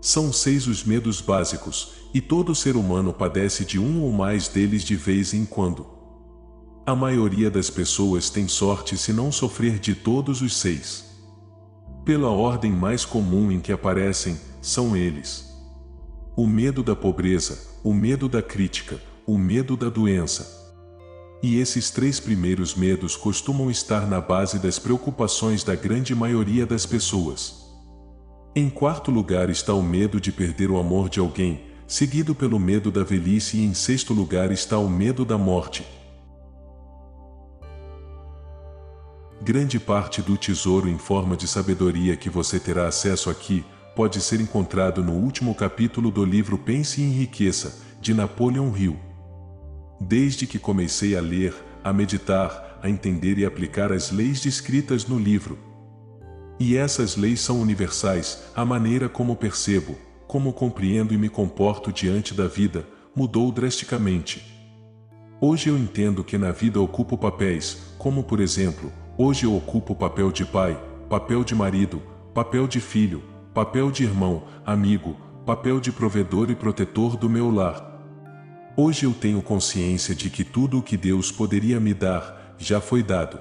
São 6 os medos básicos, e todo ser humano padece de um ou mais deles de vez em quando. A maioria das pessoas tem sorte se não sofrer de todos os 6. Pela ordem mais comum em que aparecem, são eles: o medo da pobreza, o medo da crítica, o medo da doença. E esses 3 primeiros medos costumam estar na base das preocupações da grande maioria das pessoas. Em quarto lugar está o medo de perder o amor de alguém, seguido pelo medo da velhice, e em sexto lugar está o medo da morte. Grande parte do tesouro em forma de sabedoria que você terá acesso aqui pode ser encontrado no último capítulo do livro Pense e Enriqueça, de Napoleon Hill. Desde que comecei a ler, a meditar, a entender e aplicar as leis descritas no livro. E essas leis são universais, a maneira como percebo, como compreendo e me comporto diante da vida, mudou drasticamente. Hoje eu entendo que na vida ocupo papéis, como por exemplo, hoje eu ocupo o papel de pai, papel de marido, papel de filho, papel de irmão, amigo, papel de provedor e protetor do meu lar. Hoje eu tenho consciência de que tudo o que Deus poderia me dar, já foi dado.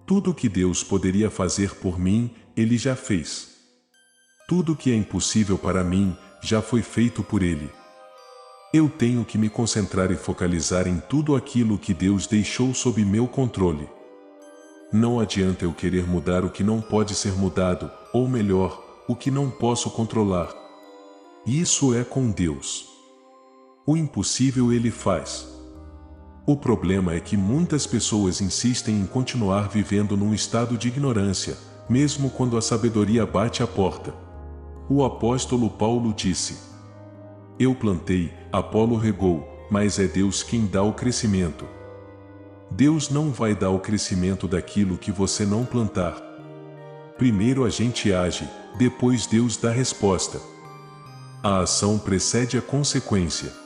Tudo o que Deus poderia fazer por mim, Ele já fez. Tudo o que é impossível para mim, já foi feito por Ele. Eu tenho que me concentrar e focalizar em tudo aquilo que Deus deixou sob meu controle. Não adianta eu querer mudar o que não pode ser mudado, ou melhor, o que não posso controlar. Isso é com Deus. O impossível Ele faz. O problema é que muitas pessoas insistem em continuar vivendo num estado de ignorância, mesmo quando a sabedoria bate à porta. O apóstolo Paulo disse: Eu plantei, Apolo regou, mas é Deus quem dá o crescimento. Deus não vai dar o crescimento daquilo que você não plantar. Primeiro a gente age, depois Deus dá resposta. A ação precede a consequência.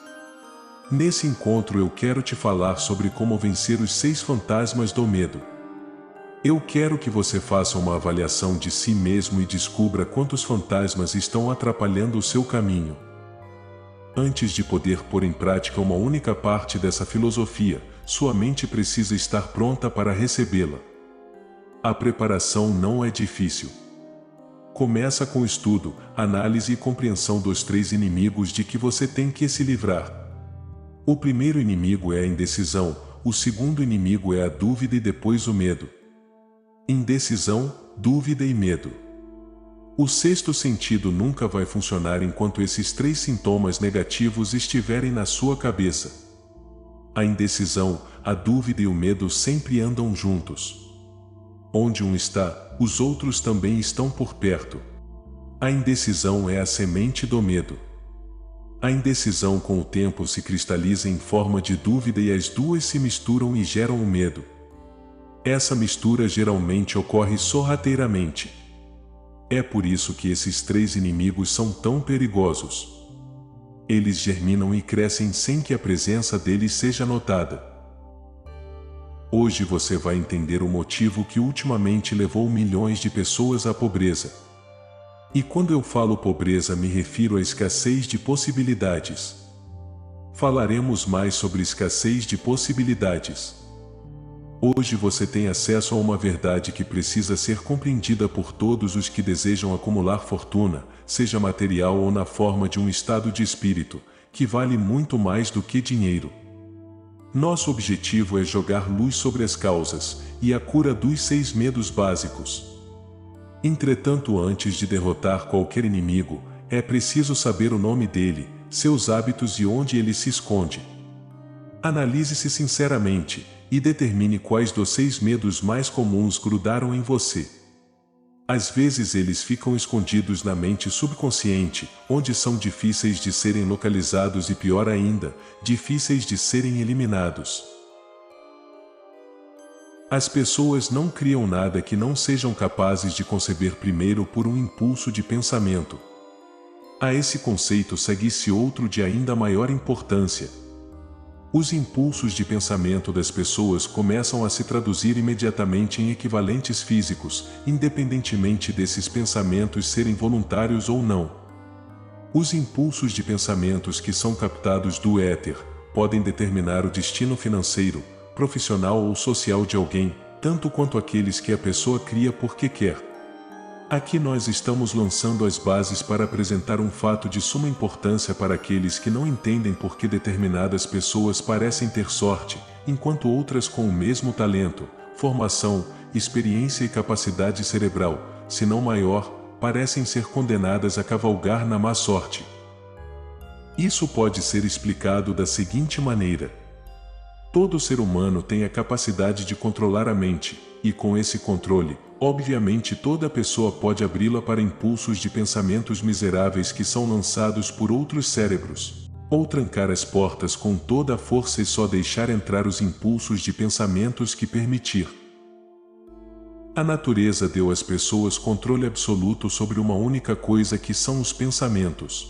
Nesse encontro eu quero te falar sobre como vencer os 6 fantasmas do medo. Eu quero que você faça uma avaliação de si mesmo e descubra quantos fantasmas estão atrapalhando o seu caminho. Antes de poder pôr em prática uma única parte dessa filosofia, sua mente precisa estar pronta para recebê-la. A preparação não é difícil. Começa com estudo, análise e compreensão dos 3 inimigos de que você tem que se livrar. O primeiro inimigo é a indecisão, o segundo inimigo é a dúvida e depois o medo. Indecisão, dúvida e medo. O sexto sentido nunca vai funcionar enquanto esses 3 sintomas negativos estiverem na sua cabeça. A indecisão, a dúvida e o medo sempre andam juntos. Onde um está, os outros também estão por perto. A indecisão é a semente do medo. A indecisão com o tempo se cristaliza em forma de dúvida e as duas se misturam e geram o medo. Essa mistura geralmente ocorre sorrateiramente. É por isso que esses 3 inimigos são tão perigosos. Eles germinam e crescem sem que a presença deles seja notada. Hoje você vai entender o motivo que ultimamente levou milhões de pessoas à pobreza. E quando eu falo pobreza me refiro à escassez de possibilidades. Falaremos mais sobre escassez de possibilidades. Hoje você tem acesso a uma verdade que precisa ser compreendida por todos os que desejam acumular fortuna, seja material ou na forma de um estado de espírito, que vale muito mais do que dinheiro. Nosso objetivo é jogar luz sobre as causas e a cura dos 6 medos básicos. Entretanto, antes de derrotar qualquer inimigo, é preciso saber o nome dele, seus hábitos e onde ele se esconde. Analise-se sinceramente e determine quais dos 6 medos mais comuns grudaram em você. Às vezes eles ficam escondidos na mente subconsciente, onde são difíceis de serem localizados e, pior ainda, difíceis de serem eliminados. As pessoas não criam nada que não sejam capazes de conceber primeiro por um impulso de pensamento. A esse conceito segue-se outro de ainda maior importância. Os impulsos de pensamento das pessoas começam a se traduzir imediatamente em equivalentes físicos, independentemente desses pensamentos serem voluntários ou não. Os impulsos de pensamentos que são captados do éter podem determinar o destino financeiro, profissional ou social de alguém, tanto quanto aqueles que a pessoa cria porque quer. Aqui nós estamos lançando as bases para apresentar um fato de suma importância para aqueles que não entendem por que determinadas pessoas parecem ter sorte, enquanto outras com o mesmo talento, formação, experiência e capacidade cerebral, se não maior, parecem ser condenadas a cavalgar na má sorte. Isso pode ser explicado da seguinte maneira: todo ser humano tem a capacidade de controlar a mente, e com esse controle, obviamente toda pessoa pode abri-la para impulsos de pensamentos miseráveis que são lançados por outros cérebros, ou trancar as portas com toda a força e só deixar entrar os impulsos de pensamentos que permitir. A natureza deu às pessoas controle absoluto sobre uma única coisa que são os pensamentos.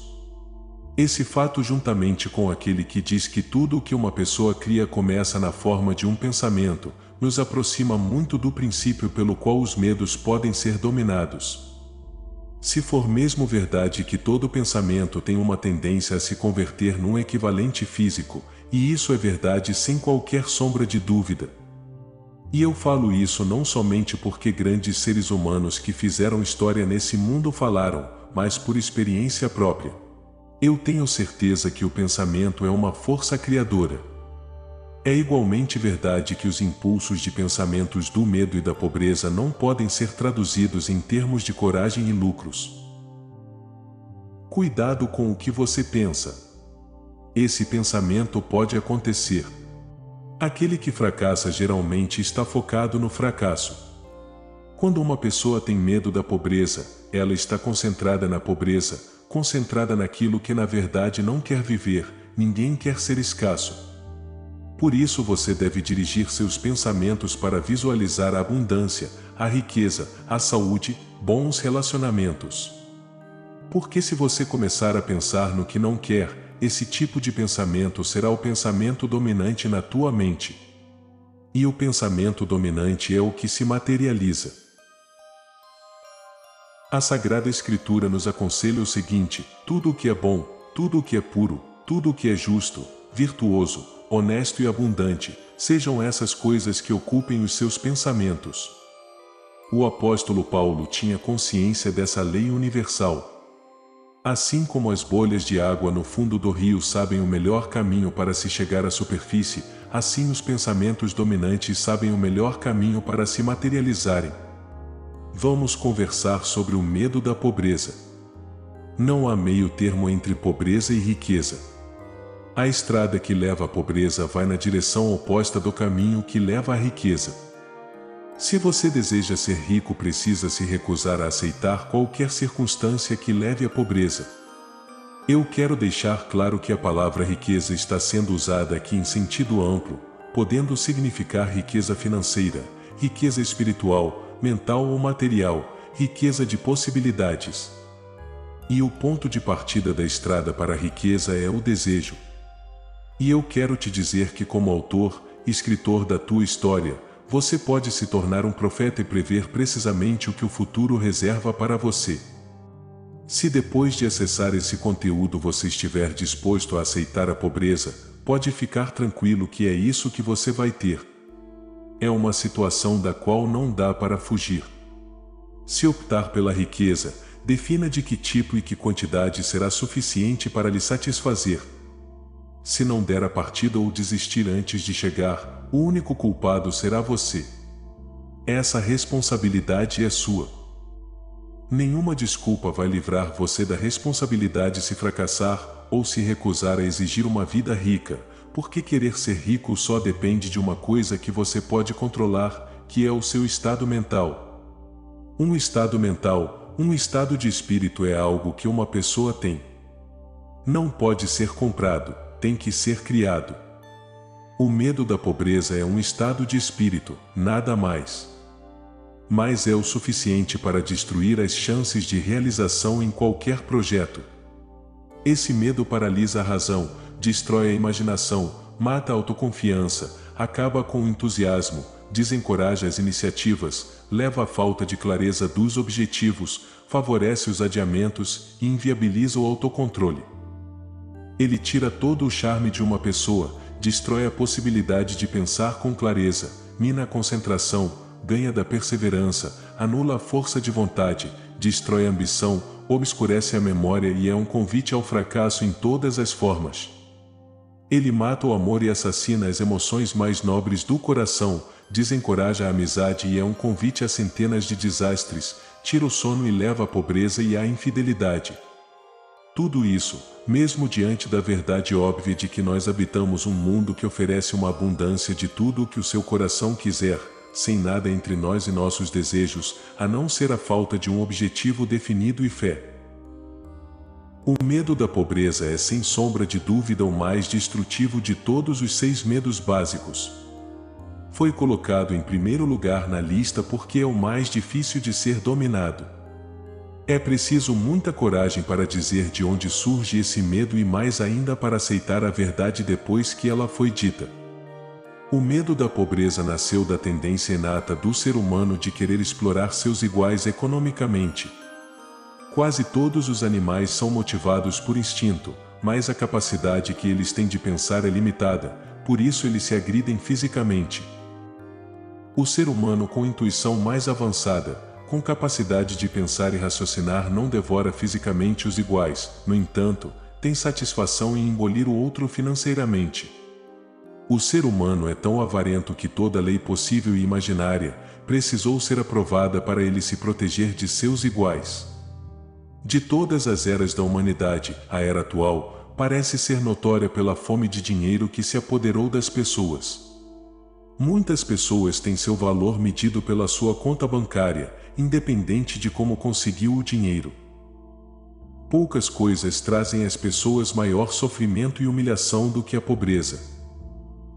Esse fato, juntamente com aquele que diz que tudo o que uma pessoa cria começa na forma de um pensamento, nos aproxima muito do princípio pelo qual os medos podem ser dominados. Se for mesmo verdade que todo pensamento tem uma tendência a se converter num equivalente físico, e isso é verdade sem qualquer sombra de dúvida. E eu falo isso não somente porque grandes seres humanos que fizeram história nesse mundo falaram, mas por experiência própria. Eu tenho certeza que o pensamento é uma força criadora. É igualmente verdade que os impulsos de pensamentos do medo e da pobreza não podem ser traduzidos em termos de coragem e lucros. Cuidado com o que você pensa. Esse pensamento pode acontecer. Aquele que fracassa geralmente está focado no fracasso. Quando uma pessoa tem medo da pobreza, ela está concentrada na pobreza, concentrada naquilo que na verdade não quer viver. Ninguém quer ser escasso. Por isso você deve dirigir seus pensamentos para visualizar a abundância, a riqueza, a saúde, bons relacionamentos. Porque se você começar a pensar no que não quer, esse tipo de pensamento será o pensamento dominante na tua mente. E o pensamento dominante é o que se materializa. A Sagrada Escritura nos aconselha o seguinte: tudo o que é bom, tudo o que é puro, tudo o que é justo, virtuoso, honesto e abundante, sejam essas coisas que ocupem os seus pensamentos. O apóstolo Paulo tinha consciência dessa lei universal. Assim como as bolhas de água no fundo do rio sabem o melhor caminho para se chegar à superfície, assim os pensamentos dominantes sabem o melhor caminho para se materializarem. Vamos conversar sobre o medo da pobreza. Não há meio termo entre pobreza e riqueza. A estrada que leva à pobreza vai na direção oposta do caminho que leva à riqueza. Se você deseja ser rico, precisa se recusar a aceitar qualquer circunstância que leve à pobreza. Eu quero deixar claro que a palavra riqueza está sendo usada aqui em sentido amplo, podendo significar riqueza financeira, riqueza espiritual, mental ou material, riqueza de possibilidades. E o ponto de partida da estrada para a riqueza é o desejo. E eu quero te dizer que, como autor, escritor da tua história, você pode se tornar um profeta e prever precisamente o que o futuro reserva para você. Se depois de acessar esse conteúdo você estiver disposto a aceitar a pobreza, pode ficar tranquilo que é isso que você vai ter. É uma situação da qual não dá para fugir. Se optar pela riqueza, defina de que tipo e que quantidade será suficiente para lhe satisfazer. Se não der a partida ou desistir antes de chegar, o único culpado será você. Essa responsabilidade é sua. Nenhuma desculpa vai livrar você da responsabilidade se fracassar ou se recusar a exigir uma vida rica, porque querer ser rico só depende de uma coisa que você pode controlar, que é o seu estado mental. Um estado mental, um estado de espírito é algo que uma pessoa tem. Não pode ser comprado, tem que ser criado. O medo da pobreza é um estado de espírito, nada mais. Mas é o suficiente para destruir as chances de realização em qualquer projeto. Esse medo paralisa a razão, destrói a imaginação, mata a autoconfiança, acaba com o entusiasmo, desencoraja as iniciativas, leva à falta de clareza dos objetivos, favorece os adiamentos e inviabiliza o autocontrole. Ele tira todo o charme de uma pessoa, destrói a possibilidade de pensar com clareza, mina a concentração, ganha da perseverança, anula a força de vontade, destrói a ambição, obscurece a memória e é um convite ao fracasso em todas as formas. Ele mata o amor e assassina as emoções mais nobres do coração, desencoraja a amizade e é um convite a centenas de desastres, tira o sono e leva à pobreza e à infidelidade. Tudo isso, mesmo diante da verdade óbvia de que nós habitamos um mundo que oferece uma abundância de tudo o que o seu coração quiser, sem nada entre nós e nossos desejos, a não ser a falta de um objetivo definido e fé. O medo da pobreza é sem sombra de dúvida o mais destrutivo de todos os 6 medos básicos. Foi colocado em primeiro lugar na lista porque é o mais difícil de ser dominado. É preciso muita coragem para dizer de onde surge esse medo e mais ainda para aceitar a verdade depois que ela foi dita. O medo da pobreza nasceu da tendência inata do ser humano de querer explorar seus iguais economicamente. Quase todos os animais são motivados por instinto, mas a capacidade que eles têm de pensar é limitada, por isso eles se agridem fisicamente. O ser humano com intuição mais avançada, com capacidade de pensar e raciocinar não devora fisicamente os iguais, no entanto, tem satisfação em engolir o outro financeiramente. O ser humano é tão avarento que toda lei possível e imaginária precisou ser aprovada para ele se proteger de seus iguais. De todas as eras da humanidade, a era atual parece ser notória pela fome de dinheiro que se apoderou das pessoas. Muitas pessoas têm seu valor medido pela sua conta bancária, independente de como conseguiu o dinheiro. Poucas coisas trazem às pessoas maior sofrimento e humilhação do que a pobreza.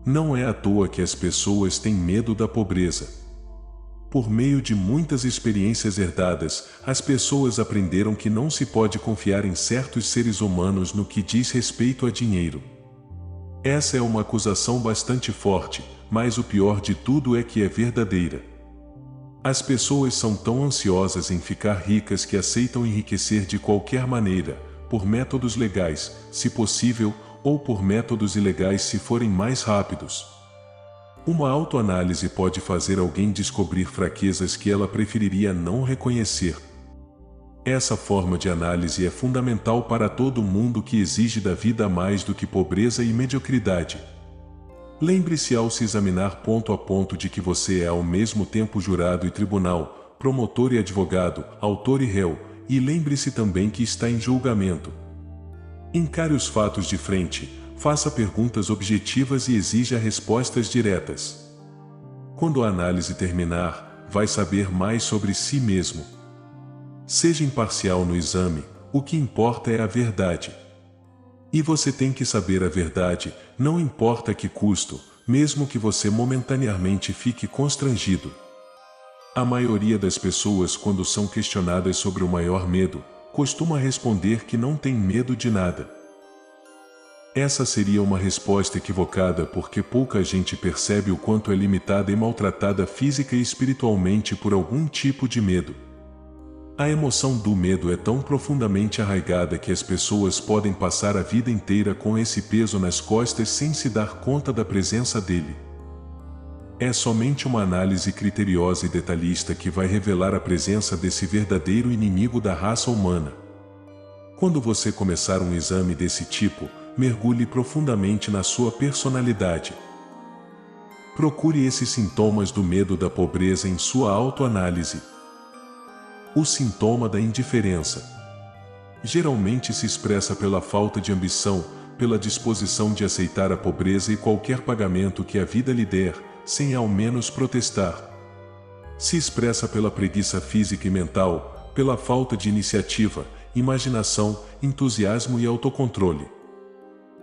Não é à toa que as pessoas têm medo da pobreza. Por meio de muitas experiências herdadas, as pessoas aprenderam que não se pode confiar em certos seres humanos no que diz respeito a dinheiro. Essa é uma acusação bastante forte, mas o pior de tudo é que é verdadeira. As pessoas são tão ansiosas em ficar ricas que aceitam enriquecer de qualquer maneira, por métodos legais, se possível, ou por métodos ilegais se forem mais rápidos. Uma autoanálise pode fazer alguém descobrir fraquezas que ela preferiria não reconhecer. Essa forma de análise é fundamental para todo mundo que exige da vida mais do que pobreza e mediocridade. Lembre-se ao se examinar ponto a ponto de que você é ao mesmo tempo jurado e tribunal, promotor e advogado, autor e réu, e lembre-se também que está em julgamento. Encare os fatos de frente, faça perguntas objetivas e exija respostas diretas. Quando a análise terminar, vai saber mais sobre si mesmo. Seja imparcial no exame, o que importa é a verdade. E você tem que saber a verdade, não importa a que custo, mesmo que você momentaneamente fique constrangido. A maioria das pessoas, quando são questionadas sobre o maior medo, costuma responder que não tem medo de nada. Essa seria uma resposta equivocada porque pouca gente percebe o quanto é limitada e maltratada física e espiritualmente por algum tipo de medo. A emoção do medo é tão profundamente arraigada que as pessoas podem passar a vida inteira com esse peso nas costas sem se dar conta da presença dele. É somente uma análise criteriosa e detalhista que vai revelar a presença desse verdadeiro inimigo da raça humana. Quando você começar um exame desse tipo, mergulhe profundamente na sua personalidade. Procure esses sintomas do medo da pobreza em sua autoanálise. O sintoma da indiferença geralmente se expressa pela falta de ambição, pela disposição de aceitar a pobreza e qualquer pagamento que a vida lhe der, sem ao menos protestar. Se expressa pela preguiça física e mental, pela falta de iniciativa, imaginação, entusiasmo e autocontrole.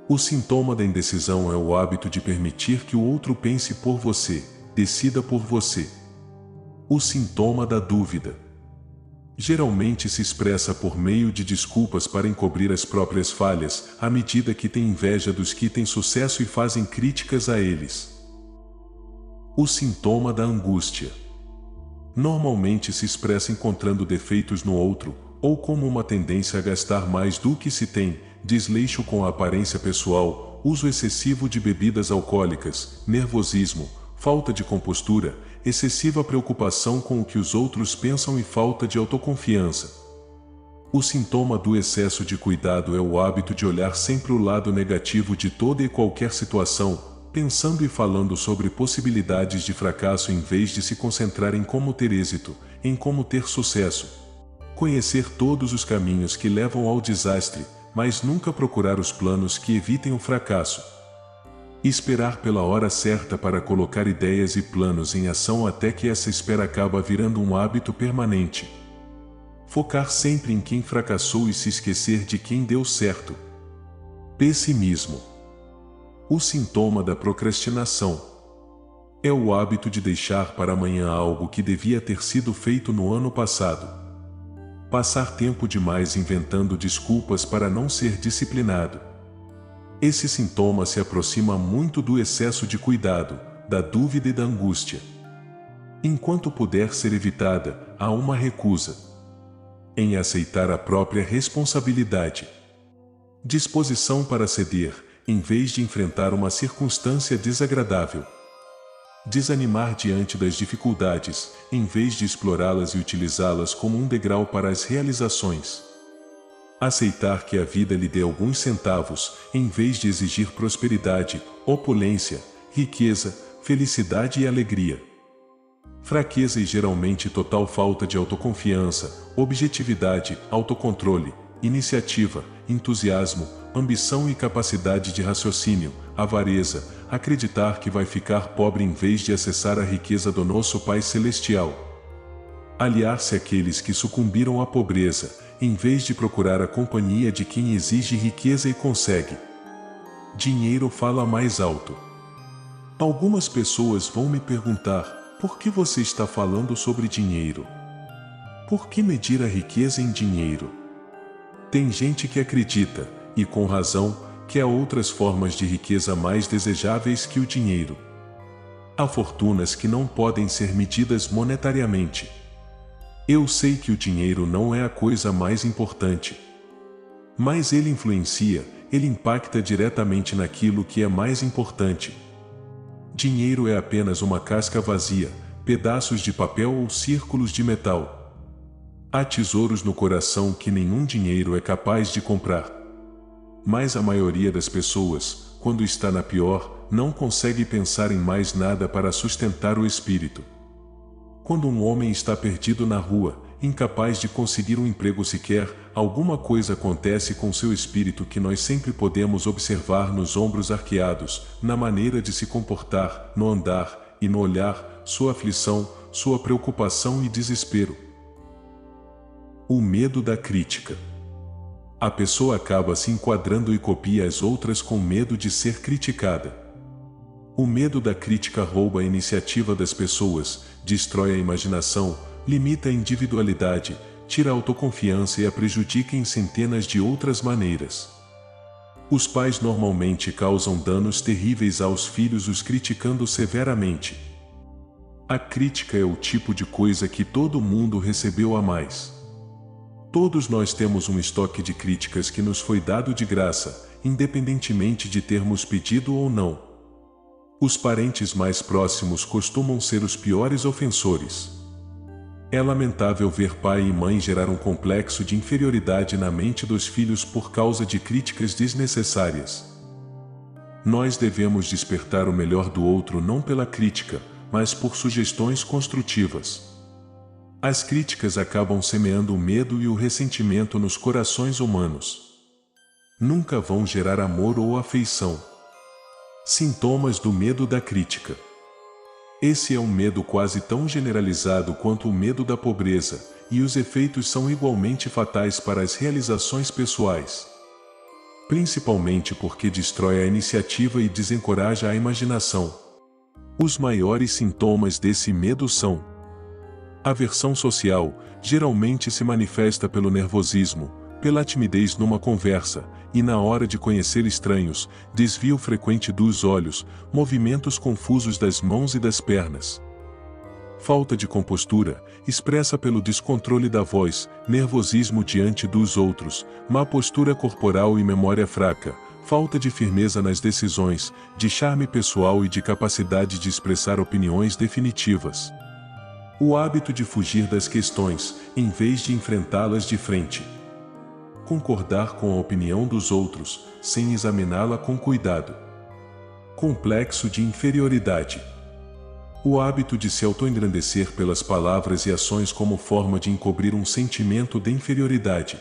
O sintoma da indecisão é o hábito de permitir que o outro pense por você, decida por você. O sintoma da dúvida geralmente se expressa por meio de desculpas para encobrir as próprias falhas, à medida que tem inveja dos que têm sucesso e fazem críticas a eles. O sintoma da angústia Normalmente se expressa encontrando defeitos no outro, ou como uma tendência a gastar mais do que se tem, desleixo com a aparência pessoal, uso excessivo de bebidas alcoólicas, nervosismo, falta de compostura, excessiva preocupação com o que os outros pensam e falta de autoconfiança. O sintoma do excesso de cuidado é o hábito de olhar sempre o lado negativo de toda e qualquer situação, pensando e falando sobre possibilidades de fracasso em vez de se concentrar em como ter êxito, em como ter sucesso. Conhecer todos os caminhos que levam ao desastre, mas nunca procurar os planos que evitem o fracasso. Esperar pela hora certa para colocar ideias e planos em ação até que essa espera acaba virando um hábito permanente. Focar sempre em quem fracassou e se esquecer de quem deu certo. Pessimismo. O sintoma da procrastinação é o hábito de deixar para amanhã algo que devia ter sido feito no ano passado. Passar tempo demais inventando desculpas para não ser disciplinado. Esse sintoma se aproxima muito do excesso de cuidado, da dúvida e da angústia. Enquanto puder ser evitada, há uma recusa em aceitar a própria responsabilidade. Disposição para ceder, em vez de enfrentar uma circunstância desagradável. Desanimar diante das dificuldades, em vez de explorá-las e utilizá-las como um degrau para as realizações. Aceitar que a vida lhe dê alguns centavos, em vez de exigir prosperidade, opulência, riqueza, felicidade e alegria. Fraqueza e geralmente total falta de autoconfiança, objetividade, autocontrole, iniciativa, entusiasmo, ambição e capacidade de raciocínio, avareza, acreditar que vai ficar pobre em vez de acessar a riqueza do nosso Pai Celestial. Aliar-se àqueles que sucumbiram à pobreza, em vez de procurar a companhia de quem exige riqueza e consegue. Dinheiro fala mais alto. Algumas pessoas vão me perguntar: por que você está falando sobre dinheiro? Por que medir a riqueza em dinheiro? Tem gente que acredita, e com razão, que há outras formas de riqueza mais desejáveis que o dinheiro. Há fortunas que não podem ser medidas monetariamente. Eu sei que o dinheiro não é a coisa mais importante. Mas ele influencia, ele impacta diretamente naquilo que é mais importante. Dinheiro é apenas uma casca vazia, pedaços de papel ou círculos de metal. Há tesouros no coração que nenhum dinheiro é capaz de comprar. Mas a maioria das pessoas, quando está na pior, não consegue pensar em mais nada para sustentar o espírito. Quando um homem está perdido na rua, incapaz de conseguir um emprego sequer, alguma coisa acontece com seu espírito que nós sempre podemos observar nos ombros arqueados, na maneira de se comportar, no andar e no olhar, sua aflição, sua preocupação e desespero. O medo da crítica. A pessoa acaba se enquadrando e copia as outras com medo de ser criticada. O medo da crítica rouba a iniciativa das pessoas, destrói a imaginação, limita a individualidade, tira a autoconfiança e a prejudica em centenas de outras maneiras. Os pais normalmente causam danos terríveis aos filhos os criticando severamente. A crítica é o tipo de coisa que todo mundo recebeu a mais. Todos nós temos um estoque de críticas que nos foi dado de graça, independentemente de termos pedido ou não. Os parentes mais próximos costumam ser os piores ofensores. É lamentável ver pai e mãe gerar um complexo de inferioridade na mente dos filhos por causa de críticas desnecessárias. Nós devemos despertar o melhor do outro não pela crítica, mas por sugestões construtivas. As críticas acabam semeando o medo e o ressentimento nos corações humanos. Nunca vão gerar amor ou afeição. Sintomas do medo da crítica. Esse é um medo quase tão generalizado quanto o medo da pobreza, e os efeitos são igualmente fatais para as realizações pessoais. Principalmente porque destrói a iniciativa e desencoraja a imaginação. Os maiores sintomas desse medo são: aversão social, geralmente se manifesta pelo nervosismo, pela timidez numa conversa, e na hora de conhecer estranhos, desvio frequente dos olhos, movimentos confusos das mãos e das pernas. falta de compostura, expressa pelo descontrole da voz, nervosismo diante dos outros, má postura corporal e memória fraca, falta de firmeza nas decisões, de charme pessoal e de capacidade de expressar opiniões definitivas. O hábito de fugir das questões, em vez de enfrentá-las de frente. Concordar com a opinião dos outros, sem examiná-la com cuidado. Complexo de inferioridade. O hábito de se autoengrandecer pelas palavras e ações como forma de encobrir um sentimento de inferioridade.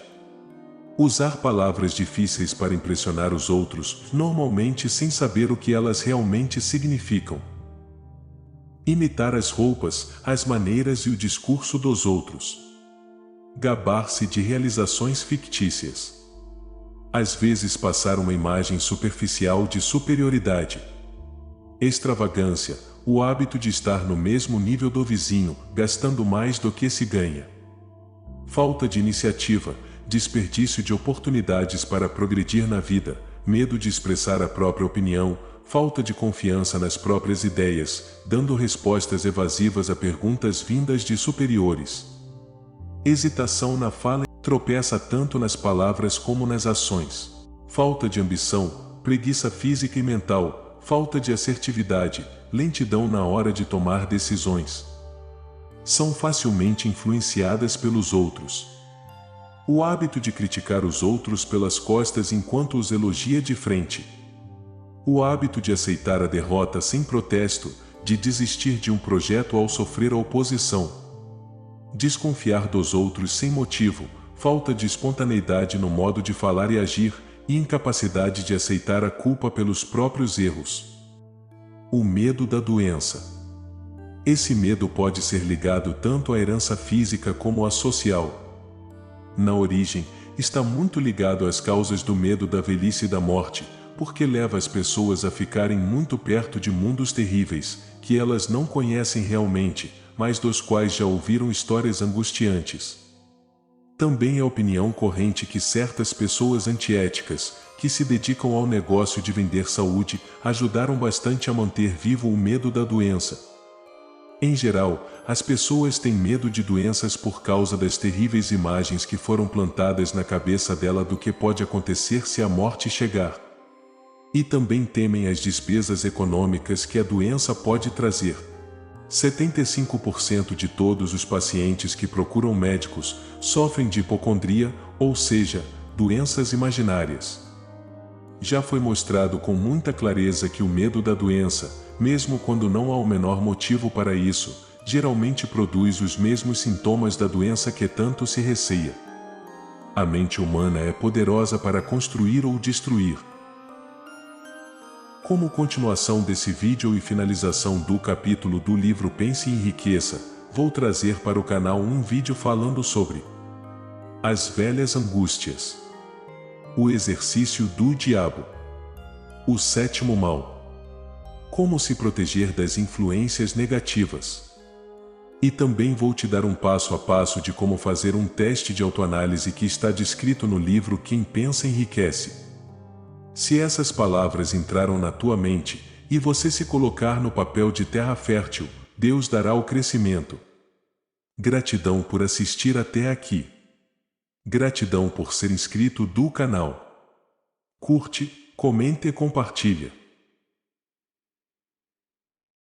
Usar palavras difíceis para impressionar os outros, normalmente sem saber o que elas realmente significam. Imitar as roupas, as maneiras e o discurso dos outros. Gabar-se de realizações fictícias. Às vezes passar uma imagem superficial de superioridade. Extravagância, o hábito de estar no mesmo nível do vizinho, gastando mais do que se ganha. Falta de iniciativa, desperdício de oportunidades para progredir na vida, medo de expressar a própria opinião, falta de confiança nas próprias ideias, dando respostas evasivas a perguntas vindas de superiores. Hesitação na fala, tropeça tanto nas palavras como nas ações. Falta de ambição, preguiça física e mental, falta de assertividade, lentidão na hora de tomar decisões. São facilmente influenciadas pelos outros. O hábito de criticar os outros pelas costas enquanto os elogia de frente. O hábito de aceitar a derrota sem protesto, de desistir de um projeto ao sofrer a oposição. Desconfiar dos outros sem motivo, falta de espontaneidade no modo de falar e agir, e incapacidade de aceitar a culpa pelos próprios erros. O medo da doença. Esse medo pode ser ligado tanto à herança física como à social. Na origem, está muito ligado às causas do medo da velhice e da morte, porque leva as pessoas a ficarem muito perto de mundos terríveis, que elas não conhecem realmente, mas dos quais já ouviram histórias angustiantes. Também é opinião corrente que certas pessoas antiéticas, que se dedicam ao negócio de vender saúde, ajudaram bastante a manter vivo o medo da doença. Em geral, as pessoas têm medo de doenças por causa das terríveis imagens que foram plantadas na cabeça dela do que pode acontecer se a morte chegar. E também temem as despesas econômicas que a doença pode trazer. 75% de todos os pacientes que procuram médicos sofrem de hipocondria, ou seja, doenças imaginárias. Já foi mostrado com muita clareza que o medo da doença, mesmo quando não há o menor motivo para isso, geralmente produz os mesmos sintomas da doença que tanto se receia. A mente humana é poderosa para construir ou destruir. Como continuação desse vídeo e finalização do capítulo do livro Pense e Enriqueça, vou trazer para o canal um vídeo falando sobre as velhas angústias, o exercício do diabo, o sétimo mal, como se proteger das influências negativas. E também vou te dar um passo a passo de como fazer um teste de autoanálise que está descrito no livro Quem Pensa Enriquece. Se essas palavras entraram na tua mente, e você se colocar no papel de terra fértil, Deus dará o crescimento. Gratidão por assistir até aqui. Gratidão por ser inscrito do canal. Curte, comenta e compartilha.